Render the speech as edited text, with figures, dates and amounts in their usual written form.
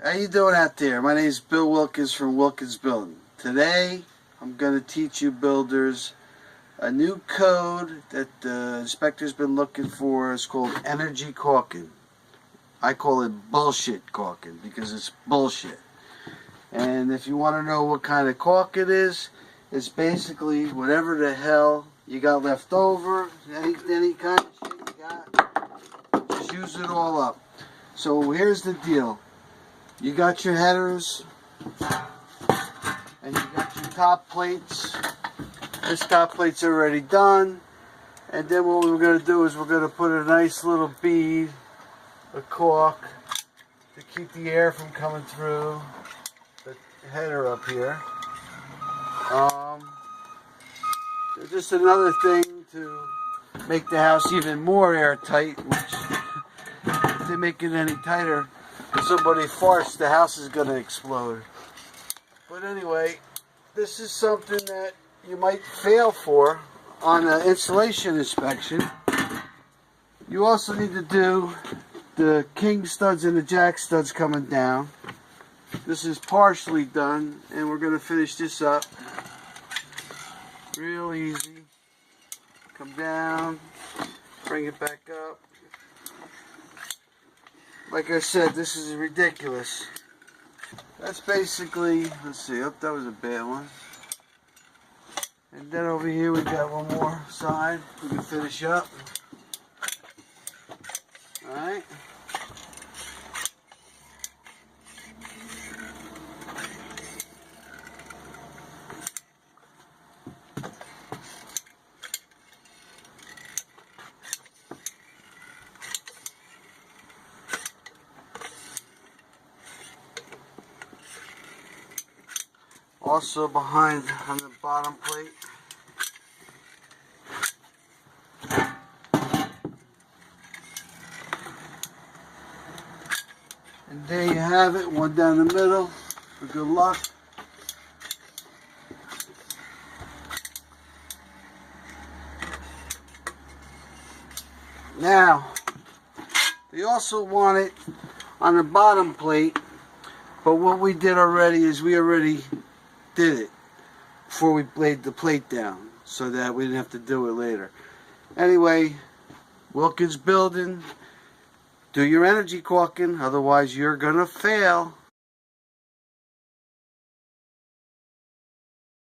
How you doing out there? My name is Bill Wilkins from Wilkins Building. Today I'm going to teach you builders a new code that the inspector's been looking for. It's called energy caulking. I call it bullshit caulking because it's bullshit. And if you want to know what kind of caulk it is, it's basically whatever the hell you got left over, any kind of shit you got, just use it all up. So here's the deal. You got your headers, and you got your top plates. This top plate's already done. And then what we're going to do is we're going to put a nice little bead of caulk to keep the air from coming through the header up here. Just another thing to make the house even more airtight, which if they make it any tighter, if somebody farts, the house is going to explode. But anyway, this is something that you might fail for on an installation inspection. You also need to do the king studs and the jack studs coming down. This is partially done, and we're going to finish this up. Real easy. Come down, bring it back up. Like I said, this is ridiculous. That's basically, let's see, oh, that was a bad one. And then over here we got one more side we can finish up. Alright. Also behind on the bottom plate. And there you have it, one down the middle for good luck. Now, they also want it on the bottom plate, but what we did already is we already did it before we laid the plate down so that we didn't have to do it later. Anyway, Wilkins Building, do your energy caulking, otherwise you're gonna fail.